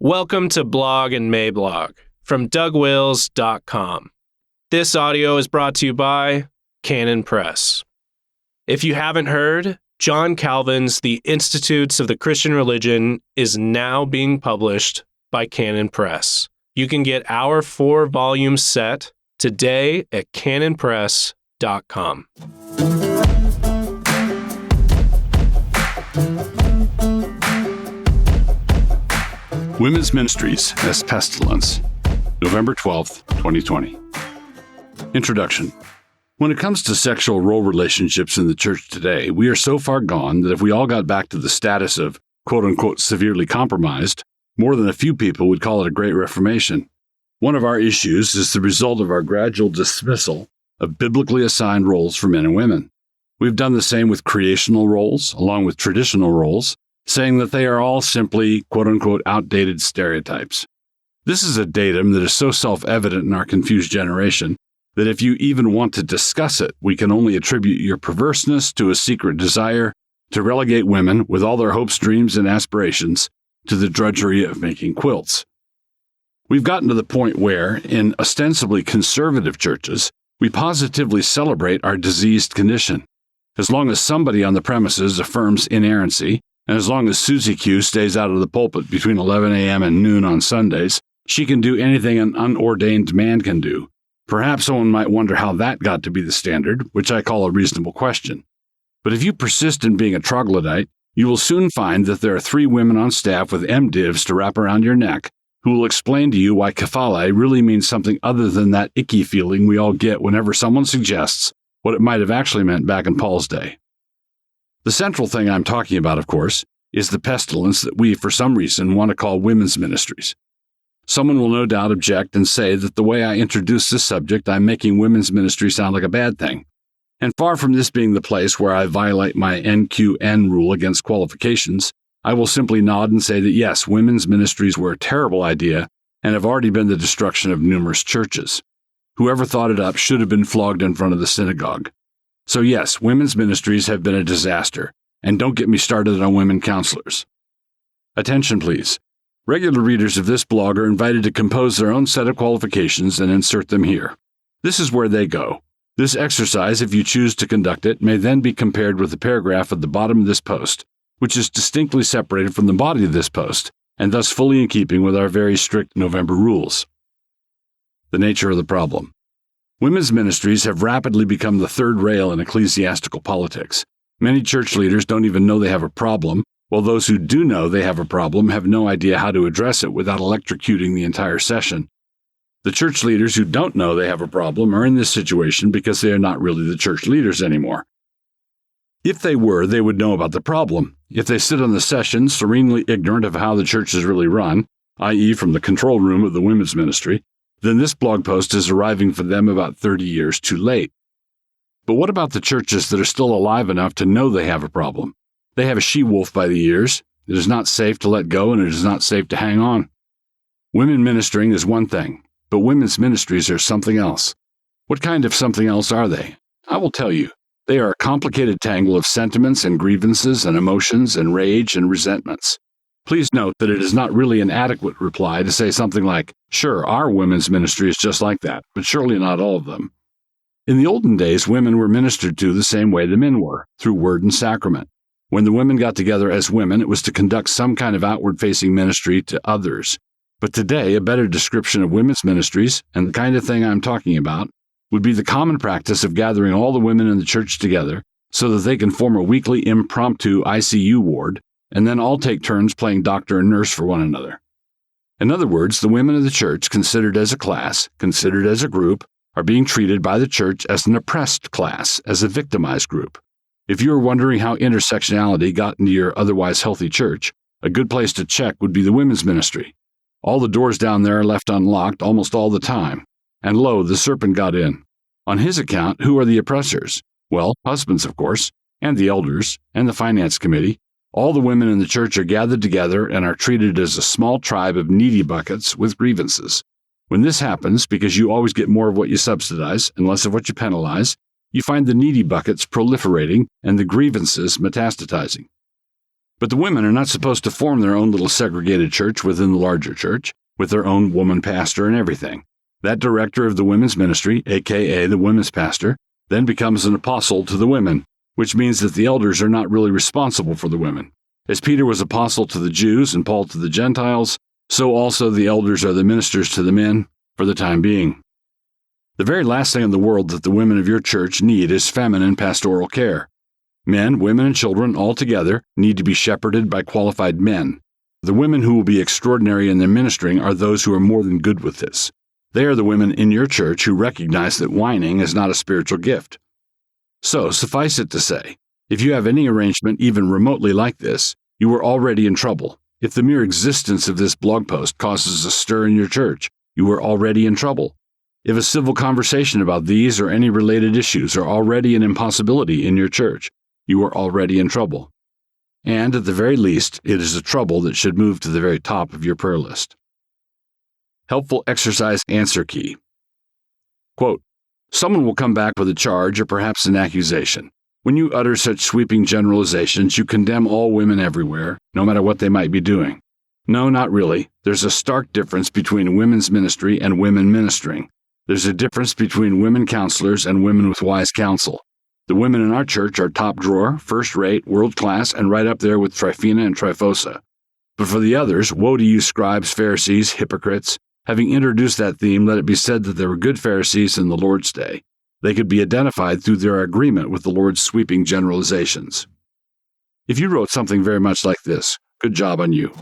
Welcome to Blog and Mablog from DougWills.com. This audio is brought to you by Canon Press. If you haven't heard, John Calvin's The Institutes of the Christian Religion is now being published by Canon Press. You can get our 4-volume set today at canonpress.com. Women's Ministries as Pestilence, November 12th, 2020. Introduction. When it comes to sexual role relationships in the church today, we are so far gone that if we all got back to the status of quote-unquote severely compromised, more than a few people would call it a great reformation. One of our issues is the result of our gradual dismissal of biblically assigned roles for men and women. We've done the same with creational roles, along with traditional roles, saying that they are all simply, quote-unquote, outdated stereotypes. This is a datum that is so self-evident in our confused generation that if you even want to discuss it, we can only attribute your perverseness to a secret desire to relegate women, with all their hopes, dreams, and aspirations, to the drudgery of making quilts. We've gotten to the point where, in ostensibly conservative churches, we positively celebrate our diseased condition. As long as somebody on the premises affirms inerrancy, and as long as Susie Q stays out of the pulpit between 11 a.m. and noon on Sundays, she can do anything an unordained man can do. Perhaps someone might wonder how that got to be the standard, which I call a reasonable question. But if you persist in being a troglodyte, you will soon find that there are 3 women on staff with MDivs to wrap around your neck who will explain to you why kephale really means something other than that icky feeling we all get whenever someone suggests what it might have actually meant back in Paul's day. The central thing I'm talking about, of course, is the pestilence that we, for some reason, want to call women's ministries. Someone will no doubt object and say that the way I introduce this subject, I'm making women's ministry sound like a bad thing. And far from this being the place where I violate my NQN rule against qualifications, I will simply nod and say that yes, women's ministries were a terrible idea and have already been the destruction of numerous churches. Whoever thought it up should have been flogged in front of the synagogue. So yes, women's ministries have been a disaster, and don't get me started on women counselors. Attention, please. Regular readers of this blog are invited to compose their own set of qualifications and insert them here. This is where they go. This exercise, if you choose to conduct it, may then be compared with the paragraph at the bottom of this post, which is distinctly separated from the body of this post, and thus fully in keeping with our very strict November rules. The nature of the problem. Women's ministries have rapidly become the third rail in ecclesiastical politics. Many church leaders don't even know they have a problem, while those who do know they have a problem have no idea how to address it without electrocuting the entire session. The church leaders who don't know they have a problem are in this situation because they are not really the church leaders anymore. If they were, they would know about the problem. If they sit on the session serenely ignorant of how the church is really run, i.e. from the control room of the women's ministry, then this blog post is arriving for them about 30 years too late. But what about the churches that are still alive enough to know they have a problem? They have a she-wolf by the ears. It is not safe to let go, and it is not safe to hang on. Women ministering is one thing, but women's ministries are something else. What kind of something else are they? I will tell you. They are a complicated tangle of sentiments and grievances and emotions and rage and resentments. Please note that it is not really an adequate reply to say something like, sure, our women's ministry is just like that, but surely not all of them. In the olden days, women were ministered to the same way the men were, through word and sacrament. When the women got together as women, it was to conduct some kind of outward-facing ministry to others. But today, a better description of women's ministries, and the kind of thing I'm talking about, would be the common practice of gathering all the women in the church together so that they can form a weekly impromptu ICU ward, and then all take turns playing doctor and nurse for one another. In other words, the women of the church, considered as a class, considered as a group, are being treated by the church as an oppressed class, as a victimized group. If you are wondering how intersectionality got into your otherwise healthy church, a good place to check would be the women's ministry. All the doors down there are left unlocked almost all the time. And lo, the serpent got in. On his account, who are the oppressors? Well, husbands, of course, and the elders, and the finance committee. All the women in the church are gathered together and are treated as a small tribe of needy buckets with grievances. When this happens, because you always get more of what you subsidize and less of what you penalize, you find the needy buckets proliferating and the grievances metastatizing. But the women are not supposed to form their own little segregated church within the larger church, with their own woman pastor and everything. That director of the women's ministry, aka the women's pastor, then becomes an apostle to the women, which means that the elders are not really responsible for the women. As Peter was apostle to the Jews and Paul to the Gentiles, so also the elders are the ministers to the men for the time being. The very last thing in the world that the women of your church need is feminine pastoral care. Men, women, and children all together need to be shepherded by qualified men. The women who will be extraordinary in their ministering are those who are more than good with this. They are the women in your church who recognize that whining is not a spiritual gift. So, suffice it to say, if you have any arrangement even remotely like this, you are already in trouble. If the mere existence of this blog post causes a stir in your church, you are already in trouble. If a civil conversation about these or any related issues are already an impossibility in your church, you are already in trouble. And at the very least, it is a trouble that should move to the very top of your prayer list. Helpful exercise answer key. Quote, someone will come back with a charge or perhaps an accusation. When you utter such sweeping generalizations, you condemn all women everywhere, no matter what they might be doing. No, not really. There's a stark difference between women's ministry and women ministering. There's a difference between women counselors and women with wise counsel. The women in our church are top drawer, first rate, world class, and right up there with Tryphena and Tryphosa. But for the others, woe to you scribes, Pharisees, hypocrites. Having introduced that theme, let it be said that there were good Pharisees in the Lord's day. They could be identified through their agreement with the Lord's sweeping generalizations. If you wrote something very much like this, good job on you.